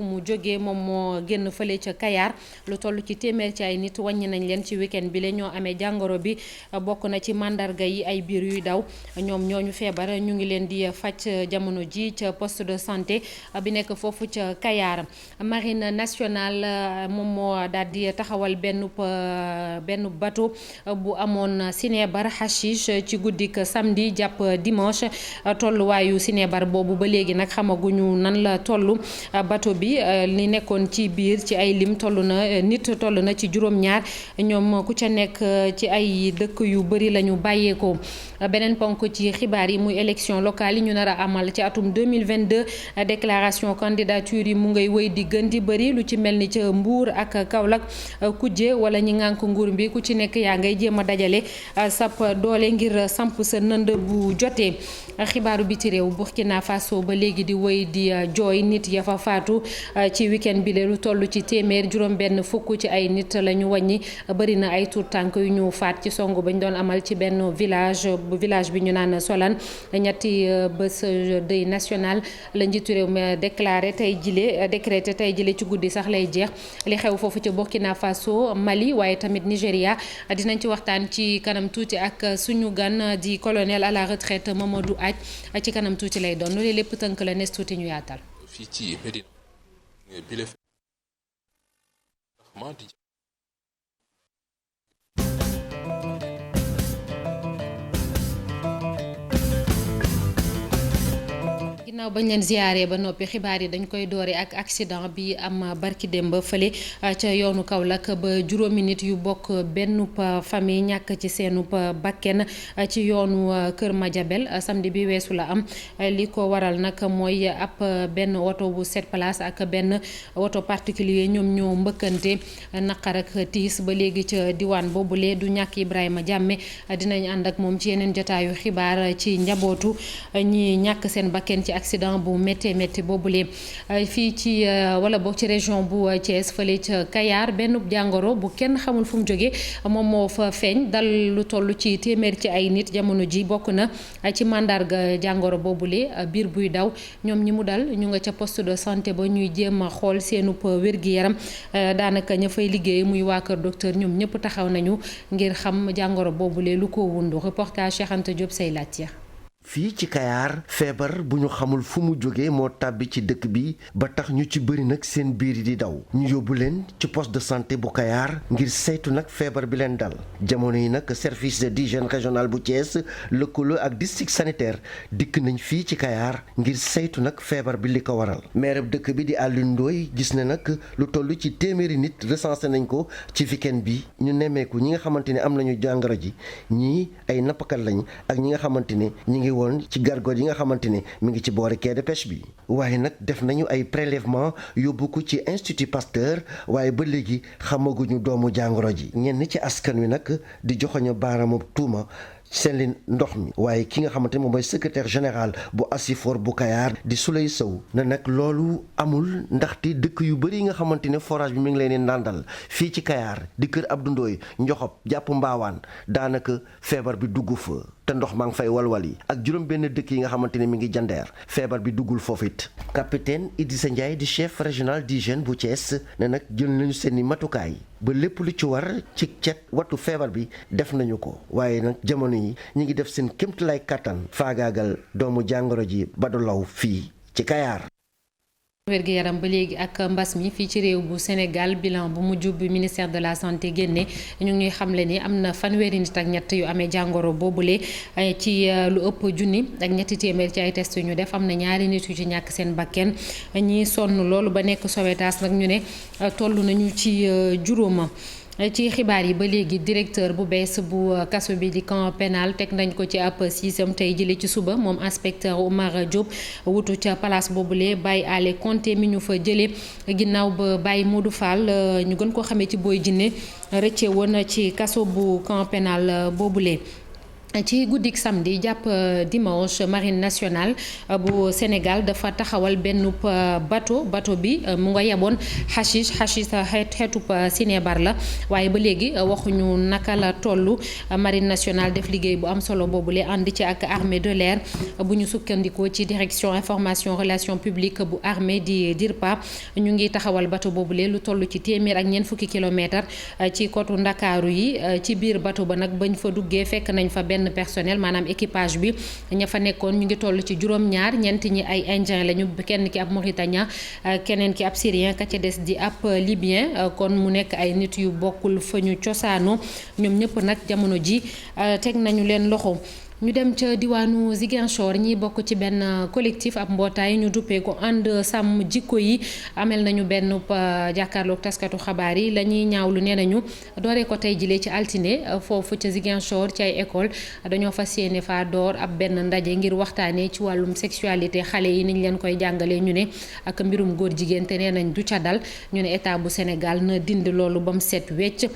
mu jógee moom moo génn fële ca Kayar lu toll ci téeméer ci ay nit wàññi nañ leen ci week-end bi la ñoo amee jàngoro bi bokk na ci mandarga yi ay biir yuy daw ñoom ñooñu feebar ñu ngi leen di faj jamono ji ca poste de santé bi nekk foofu ca Kayar. Marine nationale moom moo daal di taxawal benn bateau bu amoon sinébar hashish ci guddik samedi jàpp dimanche tolluwaayu sinébar boobu ba léegi nag xamaguñu nan la toll. Bateau bi li nekkoon ci biir ci ay lim toll na ci juróom-ñaar ñoom ku ca nekk ci ay dëkk yu bëri la ñu bàyyeekoo. Beneen ponk ci xibaar yi muy élection locale yi ñu nar a amal ci atum 2022 déclaration candidature yi mu ngay wéy di gën di bëri lu ci mel ni ca Mbour ak Kaolack kujje wala ñi ngànk nguur bi ku ci nekk yaa ngay jéem a dajale sap doole ngir samp sa nënd bu jotee. Xibaaru biti réew Burkina Faso ba léegi di wéy di jooy nit ya fa faatu ci week-end bi lu toll ci téeméer juróom-benn fukk ci ay nit la ñu wàññi bëri na ay tuut tànk yu ñu faat ci songu bañ doon amal ci benn village bi ñu naan Solan ñetti bés deuil national la njiitu réew mi décrété tey jile ci guddi sax lay jeex li xew foofu ci Burkina Faso Mali waaye tamit Nigéria dinañ ci waxtaan ci kanam tuuti ak suñu gan di colonel à la retraite Mamadou Aj ci kanam tuuti lay doon loolu lépp tënk la nes tuuti ñu yaatal. fii ci Médina bile ginnaaw bañ leen ziyaare ba noppi xibaar yi dañ koy doore ak accident bi am barki démb fële ca yoonu Kaolack ba juróomi nit yu bokk benn famille ñàkk ci seenu bakken ci yoonu Kër Madiabel samedi bi weesu la am li ko waral nag mooy ab benn oto bu 7 places ak benn oto particulier ñoom ñoo mbëkkante naqar ak tiis ba léegi ca diwaan boobule du ñàkk Ibrahima Jàmme dinañ ànd ak moom ci yeneen jotaayu xibaar ci njabootu ñi ñàkk seen bakken ci accident bu métti boobule fii ci wala boog ci région bu Thiès fële ca Kayar benn jàngoro bu kenn xamul fu mu jógee moom moo fa feeñ dal lu toll ci téeméer ci ay nit jamono ji bokk na ci mandarga jàngoro boobule biir buy daw ñoom ñi mu dal ñu nga ca poste de santé ba ñuy jéem a xool seenu wér-gi-yaram daanaka ña fay liggéey muy waa kër docteur ñoom ñëpp taxaw nañu ngir xam jàngoro boobule lu ko wundu reportage Cheikh Anta Diop say laaj. fii ci Kayar feebar bu ñu xamul fu mu jógee moo tàbbi ci dëkk bi ba tax ñu ci bëri nag seen biir yi di daw ñu yóbbu leen ci poste de santé bu Kayar ngir saytu nag feebar bi leen dal jamono yi nag service d'hygiène régional bu Thiès lëkkaloo ak district sanitaire dikk nañ fii ci Kayar ngir saytu nag feebar bi li ko waral maire dëkk bi di Alioune Ndoye gis ne nag lu toll ci téeméeri nit recensé nañ ko ci week-end bi ñu nemmeeku ñi nga xamante ne am nañu jàngoro ji ñii ay nappkat lañ ak ñi nga xamante ne ñi ngi woon ci gargot yi nga xamante ne mi ngi ci boori quai de pêche bi waaye nag def nañu ay prélèvement yóbbu ko ci institut Pasteur waaye ba léegi xamaguñu doomu jàngoro ji ñenn ci askan wi nag di joxoñu baaraamu tuuma seen li ndox mi waaye ki nga xamante ne moom mooy secrétaire général bu Asifor bu Kayar di Souley Sow ne nag loolu amul ndaxte dëkk yu bëri yi nga xamante ne forage bi mi ngi leen di ndàndal fii ci Kayar di kër Abdou Ndoye Njoxob jàpp Mbaawaan daanaka feebar bi dugg fa te ndox maa ngi fay walwal yi ak juróom benn dëkk yi nga xamante ne mi ngi jandeer feebar bi duggul foofu it capitaine Idrissa Ndiaye di chef régional d'hygiène bu Thiès ne nag jël nañu seeni matukaay ba lépp lu ci war ci cet wattu feebar bi def nañu ko waaye nag jamono yi ñi ngi def seen kéemtulaay kàttan faagaagal doomu jàngoro ji ba du law fii ci Kayar. wérgi yaram ba léegi ak mbas mi fii ci réew bu Sénégal bilan bu mujj bi ministère de la santé génne ñu ngi ñuy xamle ni am na fanweeri nit ak ñett yu amee jàngoro boobule ci lu ëpp junni ak ñetti téeméer ci ay test yu ñu def am na ñaari nit yu ci ñàkk seen bakken ñi sonn loolu ba nekk Sowétas nag ñu ne toll nañu ci juróoma. ci xibaar yi ba léegi directeur bu bees bu kaso bi di camp pénal teg nañ ko ci ab siisam tey jële ci suba moom inspecteur Oumar Diop wutu ca place boobule Baye Ale Konté mi ñu fa jëlee ginnaaw ba Baye Modou Fall ñu gën ko xamee ci Boy Djiné rëcce woon ci kaso bu camp pénal boobule. ci guddik samedi jàpp dimanche marine nationale bu Sénégal dafa taxawal benn bateau bi mu nga yeboon hashish xeetub sinébar la waaye ba léegi waxuñu naka la tollu marine nationale def liggéey bu am solo boobule ànd ci ak armée de l'air bu ñu sukkandikoo ci direction information relations publiques bu armée di DIRPA ñu ngi taxawal bateau boobule lu toll ci téeméer ak ñeent fukki kilomètres ci côte Ndakaaru yi ci biir bateau ba nag bañ fa duggee fekk nañ fa benn personnel maanaam équipage bi ña fa nekkoon ñu ngi toll ci juróom-ñaar ñeent ñi ay indien lañu kenn ki ab mauritanien keneen ki ab syrien ka ca des di ab libyen kon mu nekk ay nit yu bokkul fa ñu cosaano ñoom ñëpp nag jamono ji teg nañu leen loxo. ñu dem ca diwaanu Ziguinchor ñi bokk ci benn collectif ab mbootaay ñu duppee ko ànd sàmm jikko yi amel nañu benn jàkkaarloog taskatu xabaar yi la ñuy ñaawlu nee nañu dooree ko tey jilee ci altine foofu ca Ziguinchor ci ay école dañoo fas yéene fa door ab benn ndaje ngir waxtaanee ci wàllum sexualité xale yi niñ leen koy jàngalee ñu ne ak mbirum góor jigéen te nee nañ du ca dal ñu ne état bu Sénégal na dindi loolu ba mu set wecc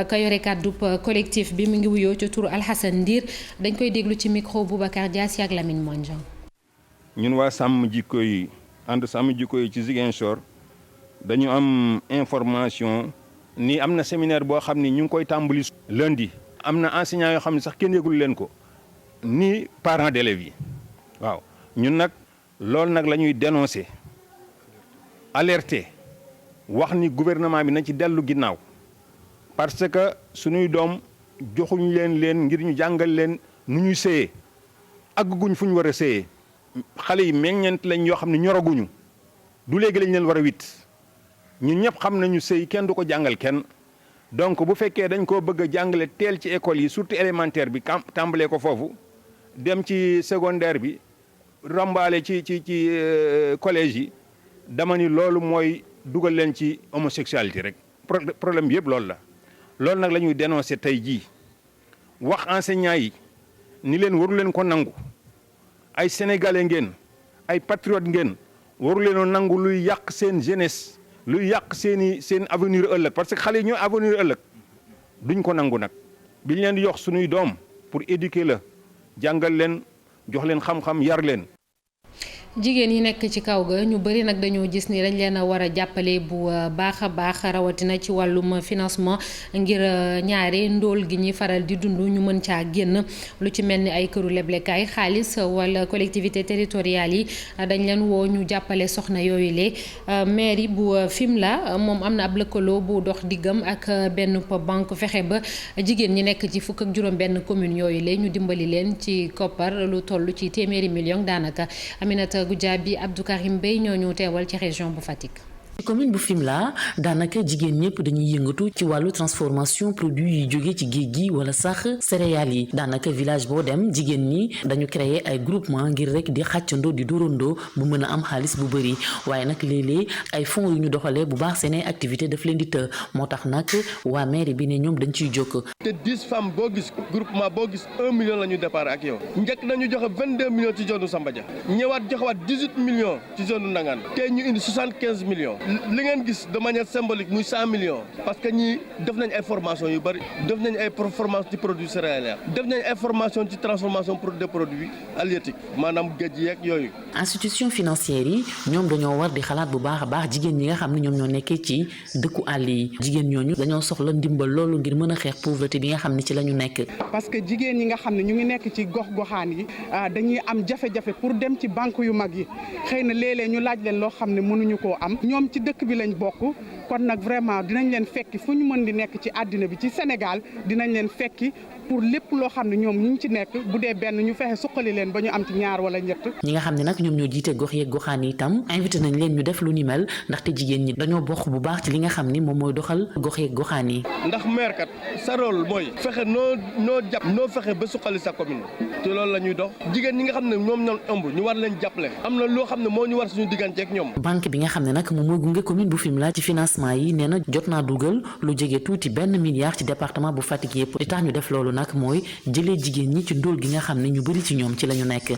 ka yore kàddu collectif bi mu ngi wuyoo ca turu Alhassane Ndir dañ koy déglu ci micro Boubacar Dias ak Lamine Mondiang. ñun waa sàmm jikko yi ànd sàmm jikko yi ci Ziguinchor dañu am information ni am na séminaire boo xam ni ñu ngi koy tàmbali lundi. am na enseignants yoo xam ne sax kenn yëgul leen ko ni parents d'élèves yi waaw ñun nag loolu nag la ñuy dénoncer alerter wax ni gouvernement bi na ci dellu ginnaaw parce que suñuy doom joxuñ leen ngir ñu jàngal leen nu ñuy séyee àgguñ fu ñu war a séyee xale yi meññeent lañ yoo xam ne ñoraguñu du léegi lañ leen war a wit ñun ñëpp xam nañu sëy kenn du ko jàngal kenn donc bu fekkee dañ koo bëgg a jàngale teel ci école yi surtout élémentaire bi tàmbalee ko foofu dem ci secondaire bi rombaale ci collège yi dama ni loolu mooy dugal leen ci homosexualité rek problème bi yëpp loolu la loolu nag la ñuy dénoncer tey jii wax enseignants yi ni leen waru leen ko nangu ay sénégalais ngeen ay patriotes ngeen waru leen nangu luy yàq seen jeunesse luy yàq seen avenir ëllëg parce que xale yi ñoo avenir ëllëg duñ ko nangu nag biñ leen di jox suñuy doom pour éduquer la jàngal leen jox leen xam-xam yar leen. jigéen yi nekk ci kaw ga ñu bëri nag dañoo gis ni dañ leen a war a jàppale bu baax a baax rawatina ci wàllum financement ngir ñaare ndóol gi ñuy faral di dund ñu mën caa génn lu ci mel ni ay këru leblekaay xaalis wala collectivité territoriales yi dañ leen woo ñu jàppale soxna yooyu le mairie bu Fimela moom am na ab lëkkaloo bu dox diggam ak benn banque fexe ba jigéen ñi nekk ci fukk ak juróom benn commune yooyu le ñu dimbali leen ci koppar lu toll ci téeméeri million daanaka. Aminata Goudiaby Abdou Karim Bey ñoo ñu teewal ci région bu Fatick. ci commune bu Fimela daanaka jigéen ñëpp dañuy yëngatu ci wàllu transformation produit yi jóge ci géej gi wala sax céréales yi daanaka village boo dem jigéen ñi dañu créer ay groupement ngir rek di xàccandoo di dóorandoo bu mën a am xaalis bu bëri waaye nag léeg-léeg ay fonds yu ñu doxalee bu baax seen activité daf leen di të moo tax nag waa mairie bi ne ñoom dañ ciy jokk. te 10 femmes boo gis groupement boo gis 1 million la ñu départ ak yow njëkk nañu joxe 22 millions ci zone Samba Dia ñëwaat joxewaat 18 millions ci zone Ndangane te ñu indi 75 millions. li ngeen gis de manière symbolique muy 100 millions parce que ñii def nañ ay formation yu bëri def nañ ay formation ci produits céréaliers def nañ ay formation ci transformation des produits halieutiques maanaam géej yeeg yooyu. institution financière yi ñoom dañoo war di xalaat bu baax a baax jigéen ñi nga xam ne ñoom ñoo nekkee ci dëkku àll yi jigéen ñooñu dañoo soxla ndimbal loolu ngir mën a xeex pauvreté bi nga xam ne ci la ñu nekk. parce que jigéen ñi nga xam ne ñu ngi nekk ci gox-goxaan yi dañuy am jafe-jafe pour dem ci banque yu mag yi xëy na léeg-léeg ñu laaj leen loo xam ne mënuñu koo am ñoom ci dëkk bi lañ bokk kon nag vraiment dinañ leen fekki fu ñu mën di nekk ci àddina bi ci Sénégal dinañ leen fekki pour lépp loo xam ne ñoom ñu ngi ci nekk bu dee benn ñu fexe suqali leen ba ñu am ci ñaar wala ñett. ñi nga xam ne nag ñoom ñoo jiite gox yeeg goxaan yi itam invité nañ leen ñu def lu ni mel ndaxte jigéen ñi dañoo bokk bu baax ci li nga xam ni moom mooy doxal gox yeeg goxaan yi. ndax maire kat sa rôle mooy fexe noo jàpp noo fexe ba suqali sa commune te loolu la ñuy dox jigéen ñi nga xam ne ñoom ñoo ëmb ñu war leen jàppale am na loo xam ne moo ñu war suñu diggante ak ñoom. banque bi nga xam ne nag moom mooy gunge commune bu Fimela ci financement yi nee na jot naa dugal lu jege tuuti $1 milliard ci département bu Fatick yëpp li tax ñu def loolu nag mooy jëlee jigéen ñi ci ndóol gi nga xam ne ñu bëri ci ñoom ci la ñu nekk.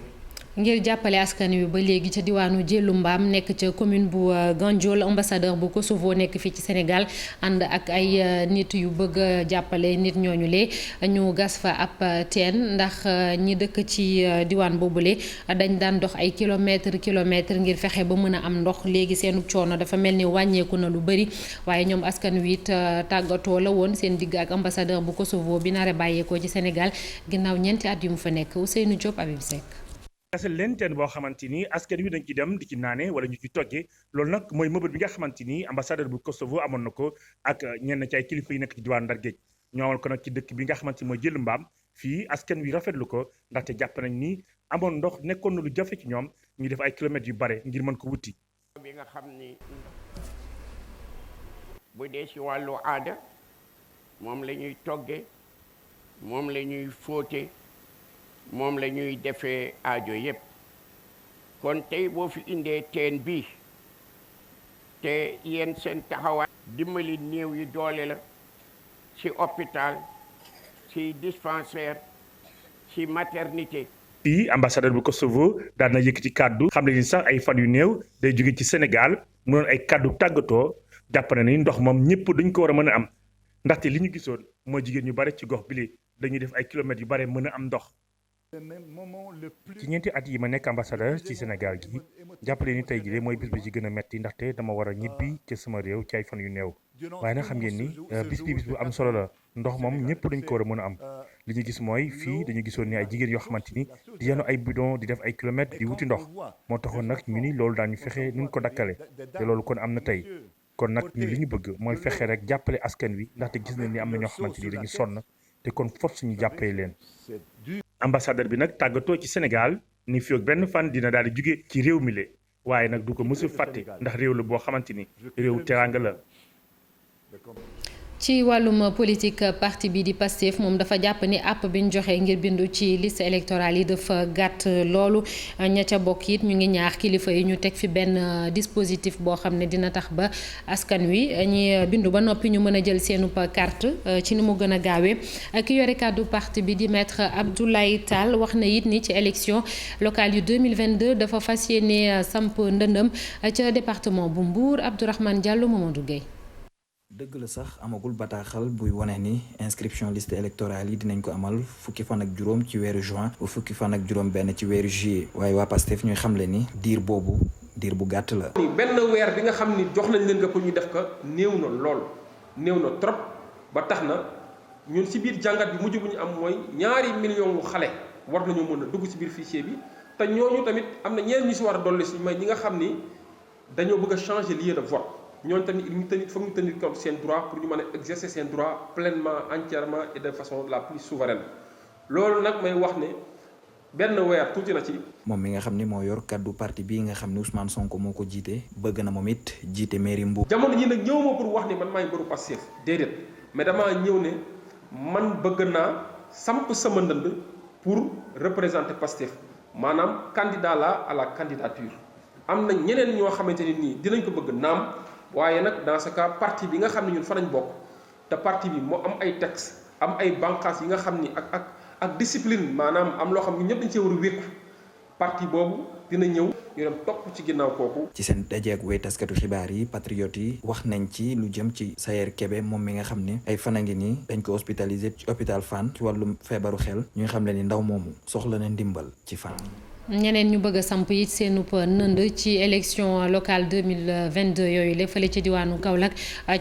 ngir jàppale askan wi ba léegi ca diwaanu Jëlu Mbaam nekk ca commune bu Gandiol ambassadeur bu Kosovo nekk fii ci Sénégal ànd ak ay nit yu bëgg jàppale nit ñooñu lee ñu gas fa ab teen ndax ñi dëkk ci diwaan boobule dañ daan dox ay kilomètre ngir fexe ba mën a am ndox léegi seenu coono dafa mel ni wàññeeku na lu bëri waaye ñoom askan wi it tàggatoo la woon seen digg ak ambassadeur bu Kosovo bi nare bàyyeekoo ci Sénégal ginnaaw ñeenti at yu mu fa nekk Ousseynou Diop Habib Seck. gasal leen teen boo xamante ni askan wi dañ ci dem di ci naane wala ñu ci toggee loolu nag mooy mëbët bi nga xamante ni ambassadeur bu Kosovo amoon na ko ak ñenn ci ay kilifa yi nekk ci diwaan Ndar Géej ñoo amal ko nag ci dëkk bi nga xamante ni mooy Jëlu Mbaam fii askan wi rafetlu ko ndaxte jàpp nañ ni amoon ndox nekkoon na lu jafe ci ñoom ñu def ay kilomètres yu bare ngir mën ko wuti. bi nga xam ni bu dee ci wàllu aada moom la ñuy togge moom la ñuy fóote moom la ñuy defee aajo yépp kon tey boo fi indee teen bi te yéen seen taxawaay dimbali néew yi doole la ci hôpital ci dispensaire ci maternité. fii ambassadeur bu Kosovo daan na yëkkati kàddu xam ne ni sax ay fan yu néew day jóge ci Sénégal mu doon ay kàddu tàggatoo jàpp na ni ndox moom ñëpp duñ ko war a mën a am ndaxte li ñu gisoon mooy jigéen ñu bare ci gox bi dañuy def ay kilomètres yu bare mën a am ndox. ci ñeenti at yi ma nekk ambassadeur ci Sénégal gi jàppale ni tey jii mooy bis bi ci gën a metti ndaxte dama war a ñibbi ci sama réew ci ay fan yu néew waaye nag xam ngeen ni bis bu am solo la ndox moom ñëpp dañ ko war a mën a am li ñu gis mooy fii dañu gisoon ni ay jigéen yoo xamante ni di yenu ay bidon di def ay kilomètres di wuti ndox moo taxoon nag ñu ni loolu daañu fexe nuñ ko dakkale te loolu kon am na tey kon nag ñu li ñu bëgg mooy fexe rek jàppale askan wi ndaxte gis nañ ni am na ñoo xamante ni dañu sonn te kon force ñu jàppale leen. ambassadeur bi nag tàggatoo ci Sénégal ni fii ak benn fan dina daal di jóge ci réew mi le waaye nag du ko mësul fàtte ndax réew la boo xamante ni réew teraanga la. ci wàllum politique parti bi di Pastef moom dafa jàpp ni àpp bi ñu joxe ngir bindu ci liste électorale yi dafa gàtt loolu ña ca bokk it ñu ngi ñaax kilifa yi ñu teg fi benn dispositif boo xam ne dina tax ba askan wi ñi bindu ba noppi ñu mën a jël seenu carte ci ni mu gën a gaawee ki yore kàddu parti bi di maître Abdoulaye Tall wax na it ni ci élection locale yu 2022 dafa fas yéene samp ndëndëm ca département bu Mbour Abdourahmane Diallo Mamadou Gueye. dëgg la sax amagul bataaxal buy wane ni inscription liste électorale yi dinañ ko amal fukki fan ak juróom ci weeru juin ba fukki fan ak juróom benn ci weeru juillet waaye waa Pastef ñuy xamle ni diir bu gàtt la. benn weer bi nga xam ni jox nañ leen nga pour ñu def ko néew na lool néew na trop ba tax na ñun ci biir jàngat bi mujj bu ñu am mooy 2 millions wu xale war nañu mën a dugg ci biir fichier bi te ñooñu tamit am na ñeneen ñu ci war a dolli ci may ñi nga xam ni dañoo bëgg a changer lieu de vote. ñooñu tamit foog ñu tenir compte seen droit pour ñu mën a exercer seen droit pleinement entièrement et de façon la plus souveraine loolu nag may wax ne benn weer tuuti na ci. moom mi nga xam ni moo yor kaddu parti bii nga xam ni Ousmane Sonko moo ko jiite bëgg na moom it jiite mairie Mbour. jamono ji nag ñëw ma pour wax ni man maay mbëru Pastef déedéet mais damaa ñëw ne man bëgg naa samp sama ndënd pour représenter Pastef maanaam candidat la à la candidature am na ñeneen ñoo xamante ne nii dinañ ko bëgg naam. waaye nag dans ce cas parti bi nga xam ne ñun fa nañ bokk te parti bi moo am ay texte am ay bànqaas yi nga xam ni ak discipline maanaam am loo xam ne ñëpp dañ cee war a wékku parti boobu dina ñëw ñu dem topp ci ginnaaw kooku. ci seen dajeeg way taskatu xibaar yi patriotes yi wax nañ ci lu jëm ci Sayer Kébé moom mi nga xam ne ay fan a ngi nii dañ ko hospitalisé ci hôpital Fann ci wàllum feebaru xel ñuy xam le ni ndaw moomu soxla na ndimbal ci Fann. ñeneen ñu bëgg a samp it seenu nënd ci élection locale 2022 yooyu la fële ci diwaanu Kaolack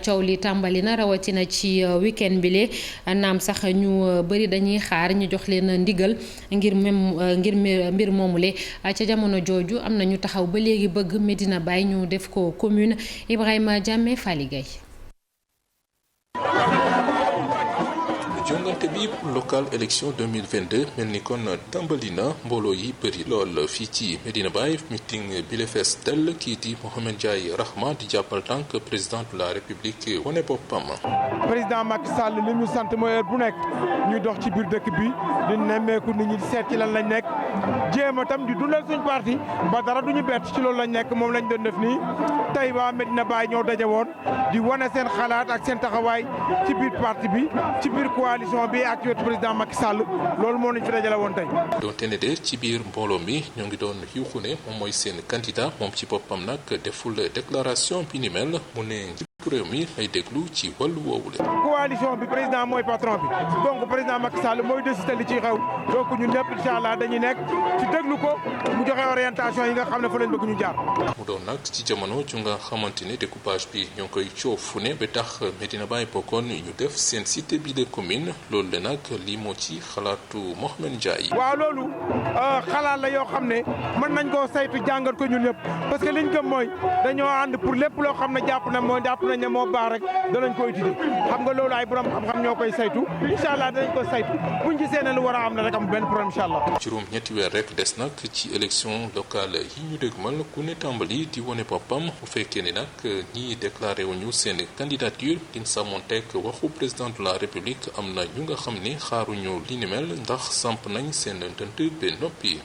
coow li tàmbali na rawatina ci week-end bi le naam sax ñu bëri dañuy xaar ñu jox leen ndigal ngir mbir moomule ca jamono jooju am na ñu taxaw ba léegi bëgg Medina Baye ñu def ko commune Ibrahima Diamé Fally Gueye. jongante bi pour local élection 2022 mel ni kon tàmbali na mbooloo yi bëri lool fii ci Medina Baye meeting bi la fees dell kii di Mohamed Ndiaye Rahma di jàppal tànk président de la république wane boppam. président Macky Sall li ñu sant mooy heure bu nekk ñuy dox ci biir dëkk bi di nemmeeku nit ñi di seet ci lan lañ nekk jéem a tam di dundal suñ parti ba dara duñu bett ci loolu lañ nekk moom lañ doon def nii tey waa Medina Baye ñoo daje woon di wane seen xalaat ak seen taxawaay ci biir parti bi ci biir coalition bi ak ci wetu président Macky Sall loolu moo ñu fi dajale woon tey. doonte ne de ci biir mbooloo mi ñoo ngi doon yuuxu ne moom mooy seen candidat moom ci boppam nag deful déclaration bi ni mel mu ne njiitu réew mi lay déglu ci wàllu woowu la. coalition bi président mooy patron bi donc président Macky Sall mooy décider li ciy xew donc ñun ñëpp incha allah dañuy nekk ci déglu ko mu joxe orientation yi nga xam ne fa lañ bëgg ñu jaar. mu doon nag ci jamono ju nga xamante ne découpage bi ñoo ngi koy coow fu ne ba tax Medina Baye bokkoon ñu def seen cité bi de commune loolu de nag lii moo ci xalaatu Mohamed Ndiaye. waaw loolu xalaat la yoo xam ne mën nañ koo saytu jàngat ko ñun ñëpp parce que liñ gëm mooy dañoo ànd pour lépp loo xam ne jàpp nañ ne moo baax rek danañ ko utiliser xam nga loolu ay borom xam-xam ñoo koy saytu incha allah danañ ko saytu buñ gisee ne lu war a am la rek am benn problème incha allah. juróom ñetti weer rek des nag ci élection locale yi ñu dégmal ku ne tàmbali di wane boppam bu fekkee ni nag ñii déclaré wuñu seen candidature din sàmmonteeg waxu président de la république am na ñu nga xam ni xaaruñu li ni mel ndax samp nañ seen ndënd ba noppi.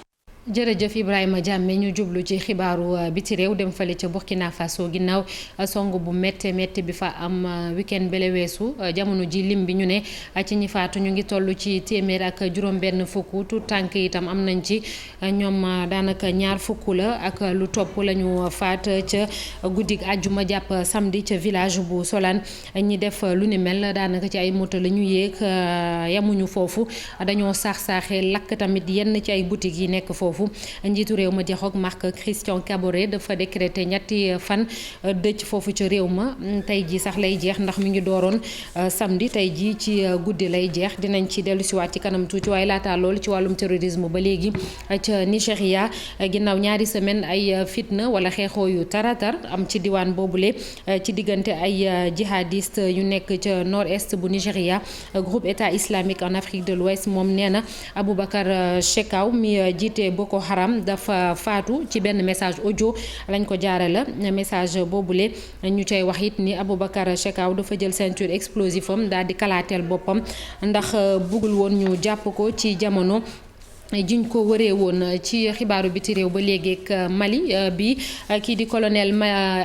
jërëjëf Ibrahima Diame ñu jublu ci xibaaru biti réew dem fale ca Burkina Faso ginnaaw song bu métte bi fa am week-end bele weesu jamono ji lim bi ñu ne ci ñi faatu ñu ngi toll ci téeméer ak juróom-benn fukk tout tànk itam am nañ ci ñoom daanaka ñaar fukk la ak lu topp la ñu faat ca guddik àjjuma jàpp samedi ca village bu Solane ñi def lu ni mel daanaka ci ay moto la ñu yéeg yamuñu foofu dañoo saax-saaxee lakk tamit yenn ci ay boutique yi nekk foofu njiitu réew ma jeexoog Marc Christian Kaboré dafa décrété ñetti fan dëj foofu ca réew ma tey ji sax lay jeex ndax mi ngi dooroon samedi tey ji ci guddi lay jeex dinañ ci dellu siwaat ci kanam tuuti waaye laata loolu ci wàllum terrorisme ba léegi ca Nigéria ginnaaw ñaari semaine ay fitna wala xeexoo yu taratar am ci diwaan boobule ci diggante ay jihadiste yu nekk ca nord-est bu Nigéria groupe état islamique en Afrique de l'Ouest moom nee na Aboubacar Shekau mi jiite Boko Haram dafa faatu ci benn message audio lañ ko jaare la message boobule ñu cay wax it ni Aboubacar Shekau dafa jël ceinture explosif am daal di kalaateel boppam ndax bëggul woon ñu jàpp ko ci jamono jiñ ko wëree woon. ci xibaaru biti réew ba léegi ak Mali bi kii di colonel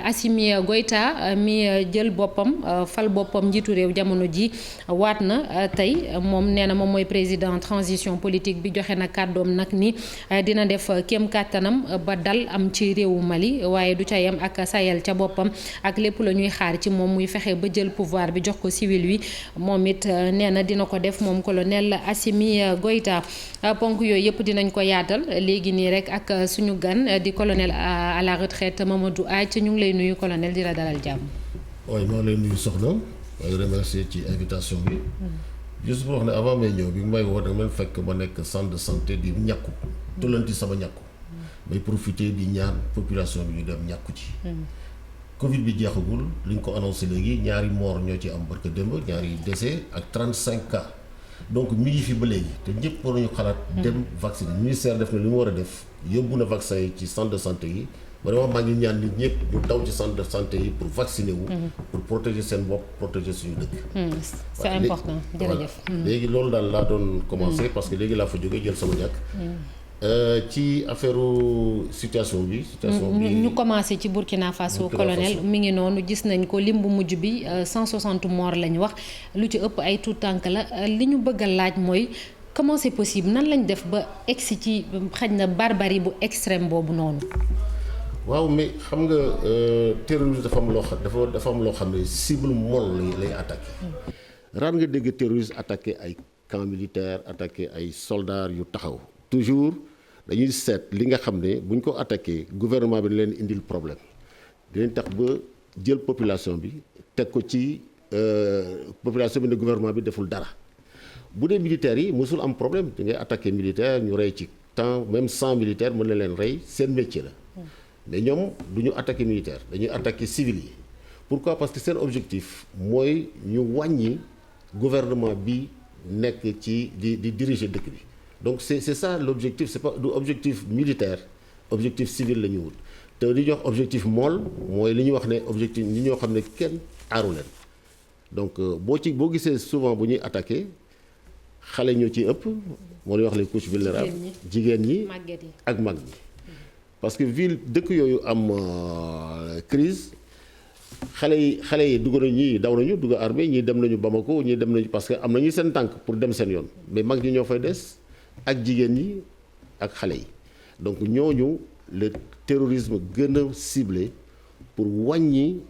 Assimi Goïta mi jël boppam fal boppam njiitu réew jamono ji waat na tey moom nee na moom mooy président transition politique bi joxe na kàddoom nag ni dina def kéem kàttanam ba dal am ci réewu Mali waaye du ca yem ak sayal ca boppam ak lépp la ñuy xaar ci moom muy fexe ba jël pouvoir bi jox ko civil wi moom it nee na dina ko def moom colonel Assimi Goïta ponk yooyu yëpp dinañ ko yaatal léegi nii rek ak suñu gan di colonel à la retraite Mamadou Athie ñu ngi lay nuyu colonel di la dalal jàmm. waaye maa ngi lay nuyu soxna maa ngi remercier ci invitation bi. juste pour wax ne avant may ñëw bi may woo da nga fekk ma nekk centre de santé di ñàkku tollanti sama ñàkku may profiter di ñaan population bi ñu dem ñàkku ci. Covid bi jeexagul li ñu ko annoncé léegi ñaari mort ñoo ci am barke démb ñaari décès ak 35 cas. donc mi ngi fi ba léegi te ñëpp war nañu xalaat dem vacciner ministère def na li mu war a def yóbbu na vaccin yi ci centre de santé yi vraiment maa ngi ñaan nit ñëpp ñu daw ci centre de santé yi pour vacciner wu pour protéger seen bopp protéger suñu dëkk c'est important jërëjëf léegi loolu daal laa doon commencer parce que léegi laa fa jógee jël sama ñàkk ci affaire situation bi ñu commencé ci Burkina Faso colonel mi ngi noonu gis nañ ko lim bu mujj bi 160 morts lañ wax lu ci ëpp ay tout tànk la li ñu bëgg a laaj mooy comment c'est possible nan lañ def ba egsi ci xaj na barbarie bu extrême boobu noonu. waaw mais xam nga terrorisme dafa am loo xam ne cible molle lay attaqué. raar nga dégg terroriste attaqué ay camp militaire attaqué ay soldats yu taxaw. toujours dañuy seet li nga xam ne buñ ko attaqué gouvernement bi leen indil problème dinañ tax ba jël population bi teg ko ci population bi ne gouvernement bi deful dara bu dee militaires yi mosul am problème da ngay attaqué militaire ñu rey ci temps même 100 militaires mën na leen rey seen métier la mais ñoom du ñu attaqué militaire dañuy attaqué civil yi pourquoi parce que seen objectif mooy ñu wàññi gouvernement bi nekk ci di diriger dëkk bi. donc c'est ça l'objectif c'est pas du objectif militaire objectif civil la ñu wut te li ñuy wax objectif mool mooy li ñuy wax ne objectif ñi ñoo xam ne kenn aaru leen donc boo gisee souvent bu ñuy attaqué xale ñoo ci ëpp moo lay wax les couches vulnérables jigéen ñi ak mag ñi parce que ville dëkk yooyu am crise xale yi dugg nañu ñii daw nañu dugg armée ñii dem nañu Bamako ñii dem nañu parce que am nañu seen tànk pour dem seen yoon mais mag ñi ñoo fay des ak jigéen ñi ak xale yi donc ñooñu le terrorisme gën a ciblé pour wàññi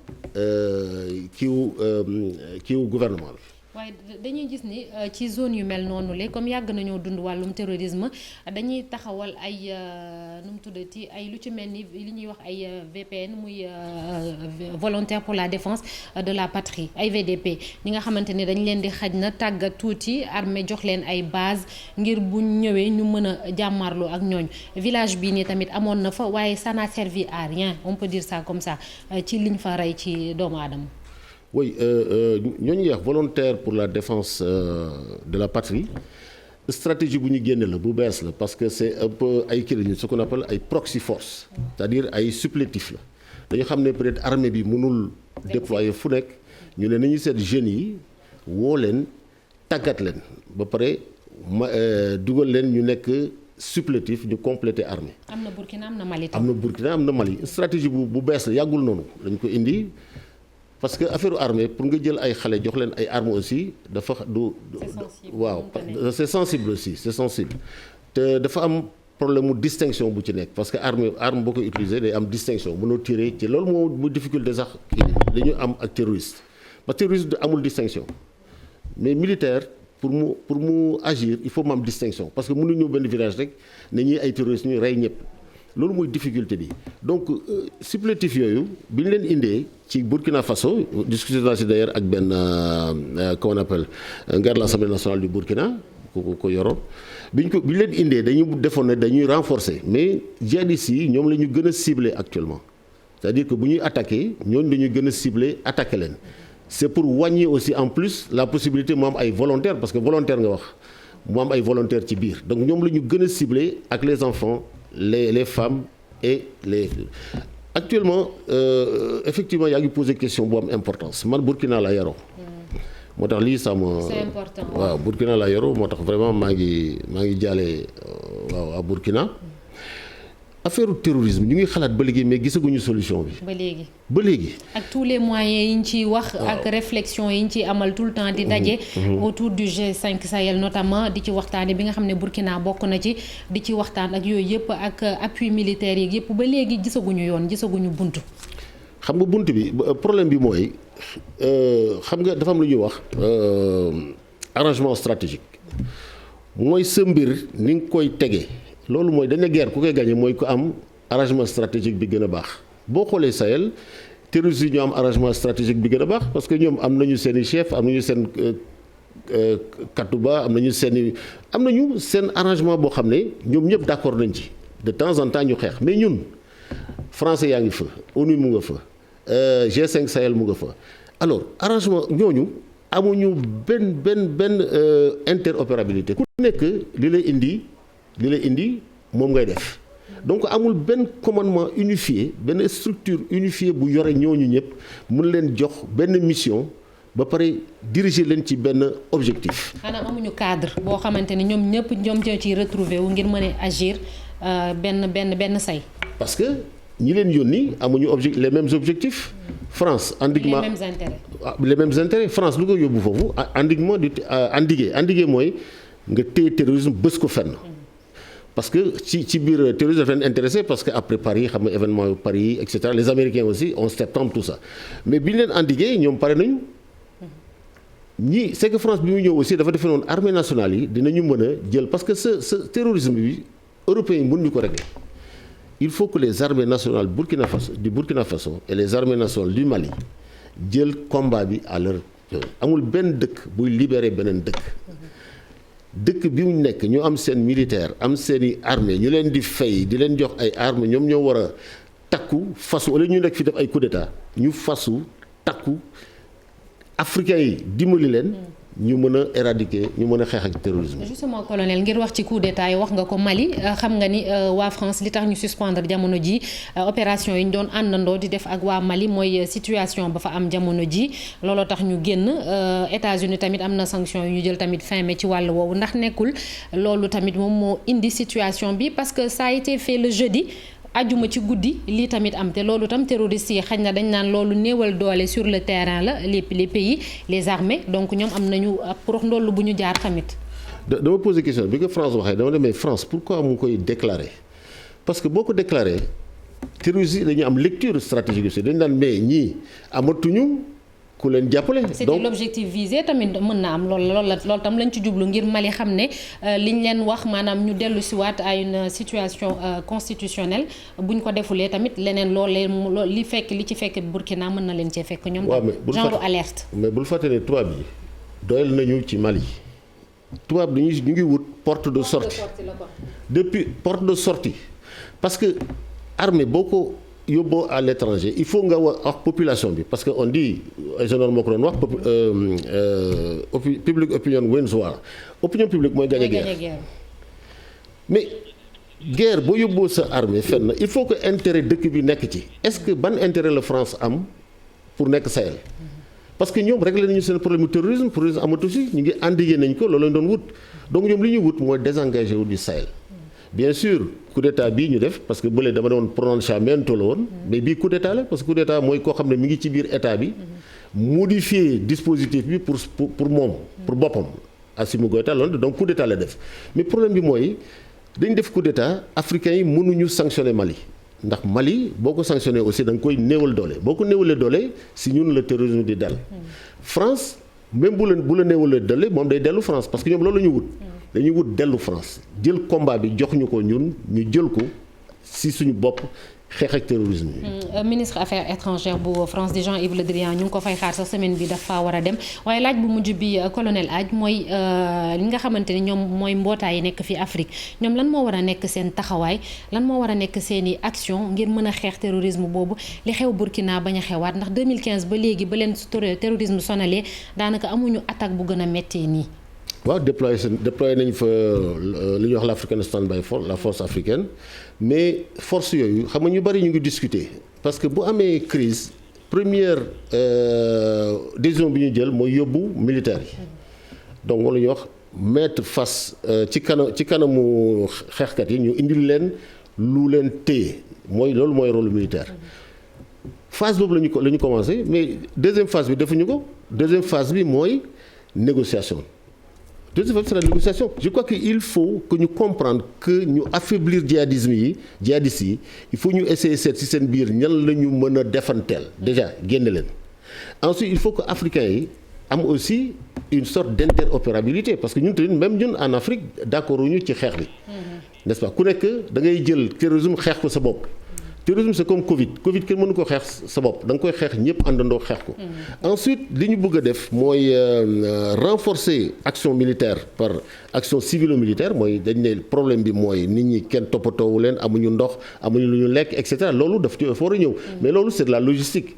kiiwu gouvernement bi. waaye dañuy gis ni ci zone yu mel noonu la comme yàgg nañoo dund wàllum terrorisme dañuy taxawal ay nu mu tuddati ay lu ci mel ni li ñuy wax ay VPN muy volontaire pour la défense de la patrie ay VDP ñi nga xamante ni dañ leen di xaj na tàggat tuuti armée jox leen ay base ngir bu ñëwee ñu mën a jàmmarloo ak ñooñ village bii nii tamit amoon na fa waaye ça n'a servi à rien on peut dire ça comme ça ci liñ fa rey ci doomu aadama. Oui, ñooñu wax volontaire pour la défense de la patrie stratégie bu ñu génne la bu bees la parce que c'est un peu ay kii lañu ce qu'on appelle ay proxy force c'est-à-dire ay supplétif la dañu xam ne peut-être armée bi mënul déployer fu nekk ñu ne nañu seet jeunes yi woo leen tàggat leen ba pare dugal leen ñu nekk supplétif ñu compléter armée. am na Burkina am na Mali. am na Burkina am na Mali stratégie bu bees la yàggul noonu dañ ko indi. parce que affaire armée pour nga jël ay xale jox leen ay armes aussi dafa waaw c'est sensible aussi c'est sensible te dafa am problème mu distinction bu ci nekk parce que arme boo ko utiliser day am distinction mënoo tirer ci loolu moo mu difficulté sax dañu am ak terroriste parce que terroriste amul distinction mais militaire pour mu agir il faut mu am distinction parce que mënuñu ñëw benn village rek ne ñi ay terroristes ñu rey ñëpp loolu mooy difficulté bi donc supplétif yooyu bi ñu leen indee ci Burkina Faso discuté naa si d'ailleurs ak benn comment on appelle ngar l'Assemblée nationale du Burkina ko yoroon bi ñu leen indee dañu defoon ne dañuy renforcer mais djihadistes yi ñoom la ñu gën a ciblé actuellement c'est-à-dire que bu ñuy attaqué ñooñu dañuy gën a ciblé attaqué leen c'est pour wàññi aussi en plus la possibilité mu am ay volontaires parce que volontaire nga wax mu am ay volontaires ci biir donc ñoom la ñu gën a ciblé ak les enfants les femmes et les actuellement effectivement yaa ngi posé question bu am importance man Burkina la yaroo moo tax lii sama c'est important waaw Burkina la yaroo moo tax vraiment maa ngi jaale waaw à Burkina affaire terrorisme ñu ngi xalaat ba léegi mais gisaguñu solution bi. ba léegi. ak tous les moyens yi ñu ciy wax. ak réflexion yi ñu ciy amal tout le temps di daje. autour du G5 Sahel notamment di ci waxtaane bi nga xam ne Burkina bokk na ci di ci waxtaan ak yooyu yëpp ak appui militaire yi yëpp ba léegi gisaguñu yoon gisaguñu buntu. xam nga bunt bi problème bi mooy xam nga dafa am lu ñuy wax arrangement stratégique mooy sa mbir ni nga koy tege. loolu mooy dañ ne guerre ku koy gagné mooy ku am arrangement stratégique bi gën a baax boo xoolee Sahel terroristes yi ñoo am arrangement stratégique bi gën a baax parce que ñoom am nañu seen i chef am nañu seen katuba am nañu seen arrangement boo xam ne ñoom ñëpp d'accord nañ ci de temps en temps ñu xeex mais ñun français yaa ngi fa ONU mu nga fa G5 Sahel mu nga fa alors arrangement ñooñu amuñu benn interopérabilité ku nekk li lay indi moom ngay def donc amul benn commandement unifié benn structure unifiée bu yore ñooñu ñëpp mën leen jox benn mission ba pare diriger leen ci benn objectif. maanaam amuñu cadre boo xamante ni ñoom ñëpp ñoo ciy retrouver wu ngir mën a agir benn say. parce que ñi leen yónni amuñu les mêmes objectifs. France endiguement les mêmes intérêts France lu ko yóbbu foofu endiguement du endiguer mooy nga téye terrorisme bës ko fenn. parce que ci biir terrorisme dafa leen intéressé parce que après Paris xam nga événement Paris et cetera les Américains aussi 11 septembre tout ça mais bi ñu leen endigué ñoom pare nañu ñii c'est que France bi mu ñëw aussi dafa defe noonu armée nationale yi dinañu mën a jël parce que ce terrorisme bi européens yi mënuñu ko régler il faut que les armées nationales du Burkina Faso et les armées nationales du Mali jël combat bi à leur amul benn dëkk buy libérer beneen dëkk bi mu nekk ñu am seen militaire am seeni armée ñu leen di fay di leen jox ay armes ñoom ñoo war a takku fasu wala ñu nekk fi def ay coup d'état ñu fasu takku africains yi dimbali leen ñu mën a éradiquer ñu mën a xeex ak terrorisme. justement colonel ngir wax ci coup d'état yi wax nga ko Mali xam nga ni waa France li tax ñu suspendre jamono ji opération yi ñu doon àndandoo di def ak waa Mali mooy situation ba fa am jamono ji looloo tax ñu génn États-Unis tamit am na sanction yu ñu jël tamit fin mai ci wàll woowu ndax nekkul loolu tamit moom moo indi situation bi parce que ça a été fait le jeudi. ajuma ci guddi lii tamit am te loolu tam terroristes yi xañ na dañ naan loolu néewal doole sur le terrain la les pays les armées donc ñoom am nañu pour ndollu bu ñu jaar tamit. dama posé question bi ko France waxee dama demee France pourquoi mu koy déclarer parce que boo ko déclarer terroristes yi dañu am lecture stratégique aussi dañu naan mais ñii amatuñu ku leen jàppale. donc c'était l'objectif visé tamit mën na am loolu tam lañ ci jublu ngir Mali xam ne liñ leen wax maanaam ñu dellu si waat à une situation constitutionnelle buñ ko defulee tamit leneen loolee li ci fekk Burkina mën na leen cee fekk ñoom. genre alerte. mais bul fàtte ne tubaab yi doyal nañu ci Mali tubaab ñu ngi wut porte de sortie depuis porte de sortie parce que armée boo ko yóbboo à l'étranger il faut nga wax population bi parce que on dit général moo ko doon wax public opinion wins war opinion publique mooy gagner guerre mais guerre boo yóbboo sa armée fenn il faut que intérêt dëkk bi nekk ci est-ce que ban intérêt la France am pour nekk Sahel parce que ñoom réglé nañu seen problème terrorisme amatu si ñu ngi endigué nañ ko loolu lañ doon wut donc ñoom li ñuy wut mooy désengagé wu du Sahel bien sûr coup d'état bii ñu def parce que bële dama doon prononciamento la woon mais bii coup d'état la parce que coup d'état mooy koo xam ne mi ngi ci biir état bi modifier dispositif bi pour moom pour boppam Assimi Goïta loolu donc coup d'état la def mais problème bi mooy dañ def coup d'état africains yi mënuñu sanctionner Mali ndax Mali boo ko sanctionner aussi da nga koy néewal doole boo ko néewalee doole si ñun la terrorisme di dal France même bu la néewalee doole moom day dellu France parce que ñoom loolu la ñu wut dañuy wut dellu France jël combat bi jox ñu ko ñun ñu jël ko si suñu bopp xeex ak terrorisme yi. ministre affaires étrangères bu France di Jean-Yves Le Drian ñu ngi ko fay xaar sax semaine bi dafa war a dem waaye laaj bu mujj bi colonel Hadj mooy li nga xamante ni ñoom mooy mbootaay yi nekk fii Afrique ñoom lan moo war a nekk seen taxawaay lan moo war a nekk seen i action ngir mën a xeex terrorisme boobu li xew Burkina bañ a xewaat ndax 2015 ba léegi ba leen terrorisme sonalee daanaka amuñu attaque bu gën a méttee nii. waaw déployé nañ fa li ñuy wax l'African Standby Force la force africaine mais force yooyu xam nga ñu bari ñu ngi discuter parce que bu amee crise première décision bi ñu jël mooy yóbbu militaire yi donc moom la ñuy wax mettre face ci kanamu xeexkat yi ñu indil leen lu leen téye loolu mooy rôle militaire phase boobu la ñu commencé mais deuxième phase bi defuñu ko deuxième phase bi mooy négociation. Deuxième phase, c'est la négociation. Je crois qu'il faut que ñu comprendre que ñu affaiblir djihadistes yi il faut ñu essayer seet ci seen biir ñan la ñu mën a defanteel déjà génne leen ensuite il faut que africains yi am aussi une sorte d'interopérabilité parce que ñun tamit même ñun en Afrique d'accord ñu ci xeex bi n'est-ce pas ku nekk da ngay jël terrorisme xeex ko sa bopp terrorisme c'est comme Covid kenn mënu ko xeex sa bopp da nga koy xeex ñëpp àndandoo xeex ko. ensuite li ñu bëgg a def mooy renforcer action militaire par action civilo-militaire mooy dañ ne problème bi mooy nit ñi kenn toppatoowu leen amuñu ndox amuñu lu ñu lekk et cetera loolu dafa war a ñëw. mais loolu c'est de la logistique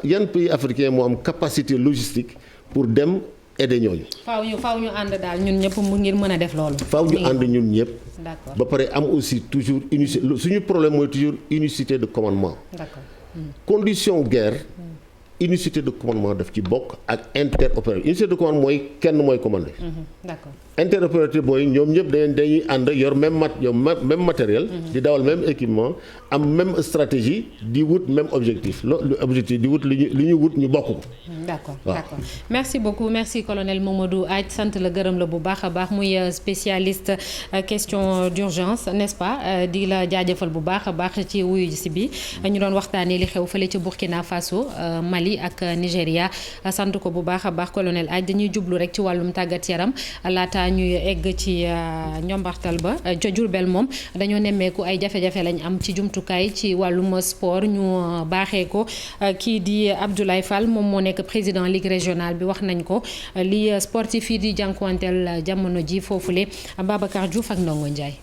yan pays africain moo am capacité logistique pour dem. aider ñooñu. faaw ñu ànd daal ñun ñëpp mu ngir mën a def loolu. faaw ñu ànd ñun ñëpp. d'accord ba pare am aussi toujours suñu problème mooy toujours unicité de commandement. d'accord. condition guerre. unicité de commandement daf ci bokk ak interopérabilité unicité de commandement mooy kenn mooy commandé. d'accord. interopérabilité mooy ñoom ñëpp dañuy ànd yor même matériel. di dawal même équipement am même stratégie di wut même objectif objectif di wut li ñu wut ñu bokk ko. d'accord d'accord merci beaucoup merci colonel Mamadou Hadj sant la gërëm la bu baax a baax muy spécialiste question d'urgence n'est-ce pas di la jaajëfal bu baax a baax ci wuyu si bi ñu doon waxtaanee li xew fële ci Burkina Faso Mali ak Nigéria sant ko bu baax a baax colonel Hadj dañuy jublu rek ci wàllum tàggat yaram laata ñuy egg ci njombartal ba ca Diourbel moom dañoo nemmeeku ay jafe-jafe lañ am ci jumtukaay ci wàllum sport ñu baaxee ko kii di Abdoulaye Fall moom moo nekk président ligue régionale bi wax nañ ko li sportif yi di jànkuwanteel jamono ji foofule Babacar Diouf ak Ndongo Ndiaye.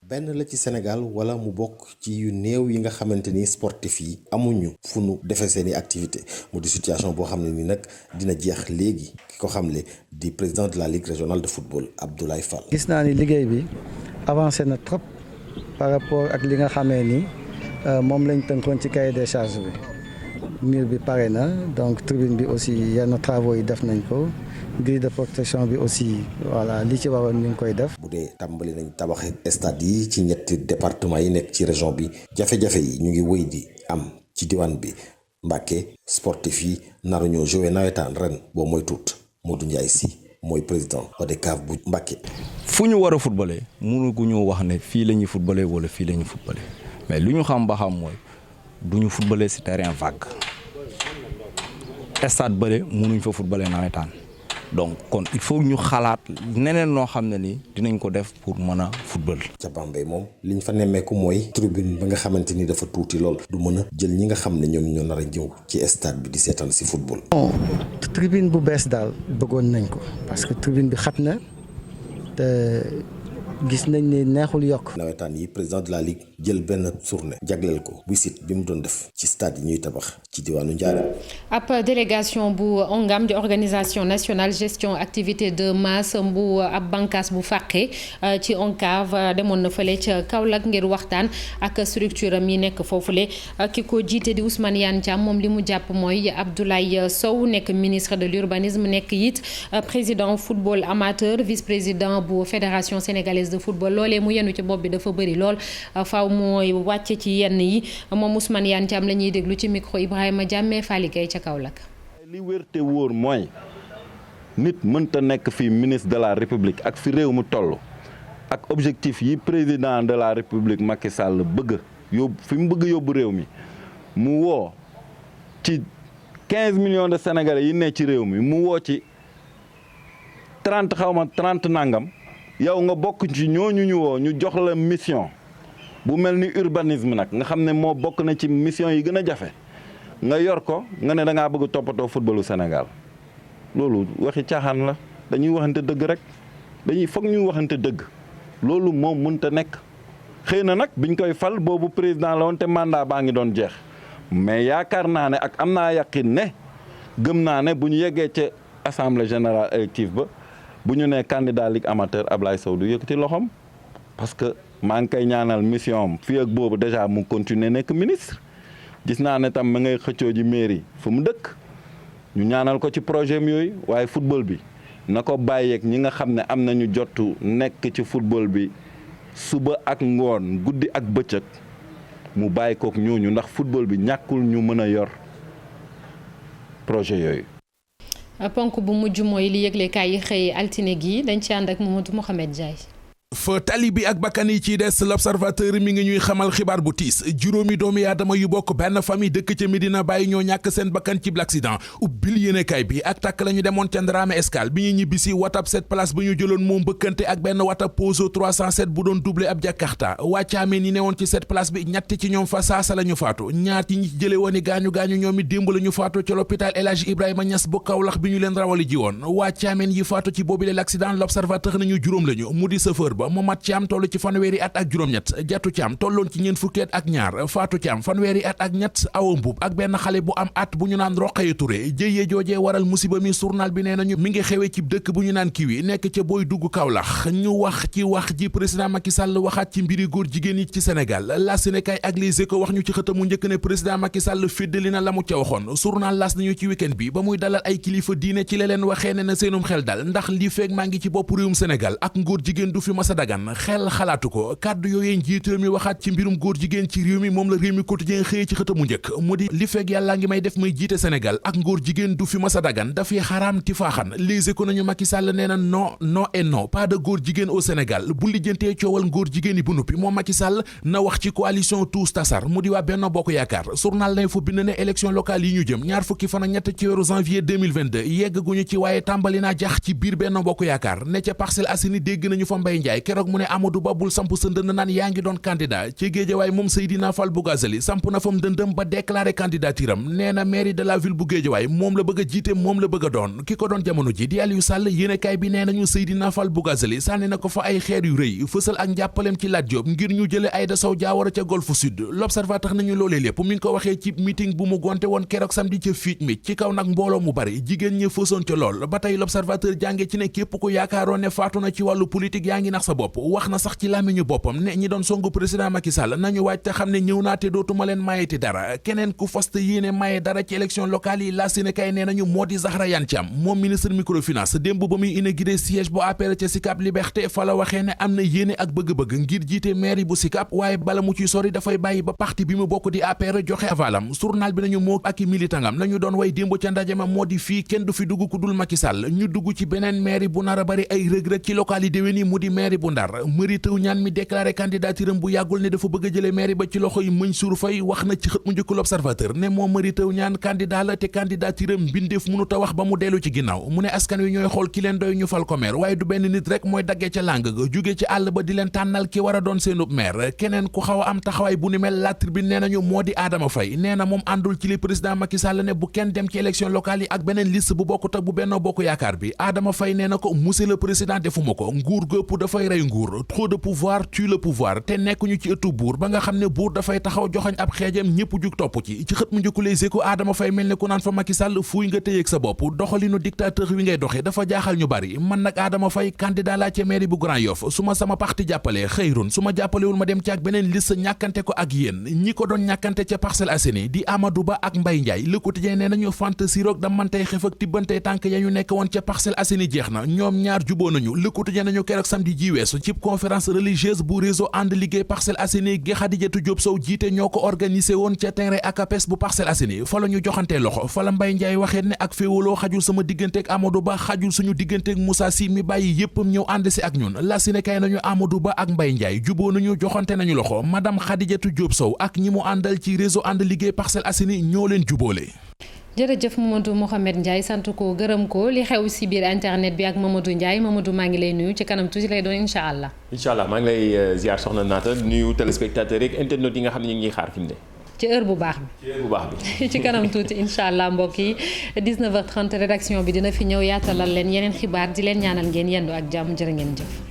benn la ci Sénégal wala mu bokk ci yu néew yi nga xamante ni sportif yi amuñu fu nu defee seeni activité mu di situation boo xam ne ni nag dina jeex léegi ki ko xamle di président de la ligue régionale de football Abdoulaye Fall. gis naa ni liggéey bi avancé na trop par rapport ak li nga xamee ni moom lañ tënkoon ci cahier des charges bi mur bi pare na donc tribune bi aussi yenn travaux yi def nañ ko. grille de protection bi aussi voilà li ci waroon ñu ngi koy def. bu dee tàmbali nañ tabax stade yi ci ñetti département yi nekk ci région bi jafe-jafe yi ñu ngi wéy di am ci diwaan bi Mbàkke sportif yi naru ñoo joué nawetaan ren boo mooy tuut Modou Ndiaye Sy mooy président ODCAV bu Mbàkke. fu ñu war a footballé mënuñu wax ne fii la ñuy footballé wala fii la ñuy footballé mais lu ñu xam ba xam mooy du ñu footballé ci terrain vague stade bële mënuñ fa footballé nawetaan. donc kon il faut ñu xalaat neneen noo xam ne ni dinañ ko def pour mën a football. ca Bambey moom li ñu fa nemmeeku mooy tribune ba nga xamante ni dafa tuuti lool du mën a jël ñi nga xam ne ñoom ñoo nar a ñëw ci stade bi di seetaan si football. tribune bu bees daal bëggoon nañ ko parce que tribune bi xat na te gis nañ ne neexul yokk. nawetaan yi président de la ligue jël benn journée jagleel ko visite bi mu doon def ci stade yi ñuy tabax ci diwaanu Ndiarème. ab délégation bu ONGAM di organisation nationale gestion activité de masse bu ab bànqaas bu fàqee ci ONCAV demoon na fële ca Kaolack ngir waxtaan ak structure am yi nekk foofule ki ko jiite di Ousmane Yane Thiam moom li mu jàpp mooy Abdoulaye Sow nekk ministre de l'urbanisme nekk it président football amateur vice-président bu fédération sénégalaise de football loolee mu yenu ci bopp bi dafa bëri lool faaw mooy wàcce ci yenn yi moom Ousmane Yane Thiam la ñuy déglu ci micro Ibrahima Diamé Fally Gueye ca Kaolack. li wér te wóor mooy nit mënta nekk fii ministre de la république ak fi réew mu toll ak objectif yi président de la république Macky Sall bëgg yóbbu fi mu bëgg yóbbu réew mi mu woo ci 15 millions de sénégalais yi ne ci réew mi mu woo ci 30 nangam. yow nga bokk ci ñooñu ñu woo ñu jox la mission bu mel ni urbanisme nag nga xam ne moo bokk na ci mission yi gën a jafe nga yor ko nga ne da ngaa bëgg toppatoo footballu Sénégal loolu waxi caaxaan la dañuy waxante dëgg rek foog ñuy waxante dëgg loolu moom mënta nekk. xëy na nag biñ koy fal boobu président la woon te mandat baa ngi doon jeex mais yaakaar naa ne ak am naa yaqin ne gëm naa ne bu ñu yeggee ca assemblée générale élective ba. bu ñu nee candidat ligue amateur Ablaye Sow du yëkkati loxoom parce que maa ngi koy ñaanal mission am fii ak boobu déjà mu continuer nekk ministre gis naa ne tam ma ngay xëccoo ji mairie fu mu dëkk ñu ñaanal ko ci projet am yooyu waaye football bi na ko bàyyeeg ñi nga xam ne am nañu jotu nekk ci football bi suba ak ngoon guddi ak bëccëg mu bàyyi kook ñooñu ndax football bi ñàkkul ñu mën a yor projet yooyu. ponk bu mujj mooy li yëglekaay yi xëy altine gi dañ ci ànd ak Mamadou Mohamed Ndiaye. fa tali bi ak bakkan yi ciy des l'observateur mi ngi ñuy xamal xibaar bu tiis juróomi doomi aadama yu bokk benn famille dëkk ca Medina Baye ñoo ñàkk seen bakkan ci l'accident ubbil yéenekaay bi ak takk lañu demoon ca Ndramé Escale bi ñu ñibbisi watab 7 place bu ñu jëloon moom bëkkante ak benn watab Peugeot 307 bu doon doublé ab Jakarta wàccaamee ni newoon ci 7 place bi ñetti ci ñoom fa saasa la ñu faatu ñaar yi ñi ci jële woon i gaañu-gaañu ñoom it démb la ñu faatu ci l'hôpital El Hadji Ibrahima Niass bu Kaolack bi ñu leen rawali ji woon wàccaameen yi faatu ci boobile l'accident l'observateur nañu juróom lañu mu di chauffeur ba Momat Thiam toll ci fanweeri at ak juróom-ñett Jatu Thiam tolloon ci ñeent fukki at ak ñaar Fatou Thiam fanweeri at ak ñett Awa Mbuub ak benn xale bu am at bu ñu naan Roqaya Touré jëyee joojee waral musiba mi journal bi nee nañu mi ngi xewee ci dëkk bu ñu naan Kiwi nekk ca booy dugg Kaolack ñu wax ci wax ji président Macky Sall waxaat ci mbiri góor jigéen yi ci Sénégal la Sénégal ak Les Échos wax ñu ci xëtamu njëkk ne président Macky Sall féddali na la mu ca waxoon journal L'As nañu ci week-end bi ba muy dalal ay kilifa diine ci la leen waxee ne na seenum xel dal ndax lii feeg maa ngi ci bopp réewum Sénégal ak ngóor jigéen du fi masa dagan xel xalaatu ko kàddu yooyee njiit réew mi waxaat ci mbirum góor jigéen ci réew mi moom la réew mi quotidien xëyee ci xëtamu njëkk mu di li fekk yàllaa ngi may def may jiite Sénégal ak ngóor jigéen du fi masa dagan dafay xaraam ti faaxan Les Échos nañu Macky Sall nee na non et non pas de góor jigéen au Sénégal bu lijjantee coowal ngóor jigéen yi bu nuppi moom Macky Sall na wax ci coalition Tous Tasar mu di waa Benno Bokk Yaakaar journal nañ fa bind ne élection locale yi ñu jëm ñaar fukki fan ak ñett ci weeru janvier 2022 yegg guñu ci waaye tàmbali naa jax ci biir Benno Bokk Yaakaar ne ca Parcelles Assainies dégg nañu fa Mbaye Ndiaye keroog mu ne Amadou Ba bul samp sa ndënd naan yaa ngi doon candidat ci Guédiawaye moom Seydina Fall Bougazelli samp na fam ndëndëm ba déclaré candidature am nee na mairie de la ville bu Guédiawaye moom la bëgg a jiite moom la bëgg a doon ki ko doon jamono ji di Aliou Sall yéenekaay bi nee nañu Seydina Fall Bougazelli sànni na ko fa ay xeer yu rëy fësal ak njàppaleem ci Lat Diop ngir ñu jële Aïda Sow Diawara ca Golf Sud L'Observateur nañu loolee lépp mi ngi ko waxee ci meeting bu mu gonte woon keroog samedi ca fiic mi ci kaw nag mbooloo mu bari jigéen ñi fësoon ca lool ba tey L'Observateur jànge ci ne képp ku yaakaaroon ne faatu na ci wàllu politique yaa ngi nax sa bopp wax na sax ci làmmiñu boppam ne ñi doon songu président Macky Sall nañu waaj te xam ne ñëw naa te dootuma leen mayeti dara keneen ku faste yéene maye dara ci élection locale yi la Sénégal nee nañu moo di Zahra Iyane Thiam moom ministre microfinance démb ba muy inauguré siège bu APR ca Sicap Liberté fa la waxee ne am na yéene ak bëgg-bëgg ngir jiite mairie bu Sicap waaye bala mu ciy sori dafay bàyyi ba parti bi mu bokk di APR joxe avalam journal bi nañu moo ak i militangam nañu doon way démb ca ndaje ma moo di fii kenn du fi dugg ku dul Macky Sall ñu dugg ci beneen mairie bu nar a bari ay rëg-rëg ci local yi déwén yi mu di mairie bu Ndar Mary Teuw Niane mi déclaré candidature am bu yàggul ne dafa bëgg a jële mairie ba ci loxo yi Mansour Faye wax na ci xët mu njëkk L'Observateur ne moom Mary Teuw Niane candidat la te candidature am mbindeef mënut a wax ba mu dellu ci ginnaaw mu ne askan wi ñooy xool ki leen doy ñu fal ko maire waaye du benn nit rek mooy daggee ca làng ga jóge ci àll ba di leen tànnal ki war a doon seenub maire keneen ku xaw a am taxawaay bu ni mel La Tribune nee nañu moo di Adama Faye nee na moom àndul ci li président Macky Sall ne bu kenn dem ci élection locale yi ak beneen liste bu bokkut ak bu Benno Bokk Yaakaar bi Adama Faye nee na ko monsieur le président defuma ko nguur gëpp dafay rey nguur trop de pouvoir tue le pouvoir te nekkuñu ci ëttu buur ba nga xam ne buur dafay taxaw joxañ ab xeejam ñëpp jug topp ci xët mu njëkk Les Échos Adama Faye mel ne ku naan fa Macky Sall fuuy nga téyeeg sa bopp doxalinu dictateur wi ngay doxe dafa jaaxal ñu bari man nag Adama Faye candidat laa ca mairie bu Grand Yoff su ma sama parti jàppale xëyrun su ma jàppalewul ma dem ci ak beneen liste ñàkkante ko ak yéen ñi ko doon ñàkkante ca Parcelles Assainies di Amadou Ba ak Mbaye Ndiaye Le Quotidien nee nañu fantasi roog da mantey xef ak tibbantey tànk ya ñu nekk woon ca Parcelles Assainies jeex na ñoom ñaar juboo nañu Le Quotidien nañu keroog samedi ji weesu ci conférence religieuse bu réseau ànd liggéey Parcelles Assainies gi Khadijatou Diop Sow jiite ñoo ko organisé woon ca terrain ACAPES bu Parcelles Assainies fa la ñu joxantee loxo fa la Mbaye Ndiaye waxee ne ak féewaloo xajul sama digganteeg Amadou Ba xajul suñu digganteeg Moussa Sy mi bàyyi yéppam ñëw ànd si ak ñun la Sénégal nañu Amadou Ba ak Mbaye Ndiaye juboo nañu joxante nañu loxo madame Khadijatou Diop Sow ak ñi mu àndal ci réseau ànd liggéey Parcelles Assainies ñoo leen jubóole. jërëjëf Mamadou Mohamed Ndiaye sant ko gërëm ko li xew si biir internet bi ak Mamadou Ndiaye Mamadou maa ngi lay nuyu ci kanam tuuti lay doon incha allah. incha allah maa ngi lay ziar soxna Naata nuyu téléspectateurs yeeg internautes yi nga xam ne ñu ngi ñuy xaar fi mu ne. ci heure bu baax bi ci kanam tuuti incha allah mbokk yi 19h30 rédaction bi dina fi ñëw yaatalal leen yeneen xibaar di leen ñaanal ngeen yendu ak jàmm jërë ngeen jëf.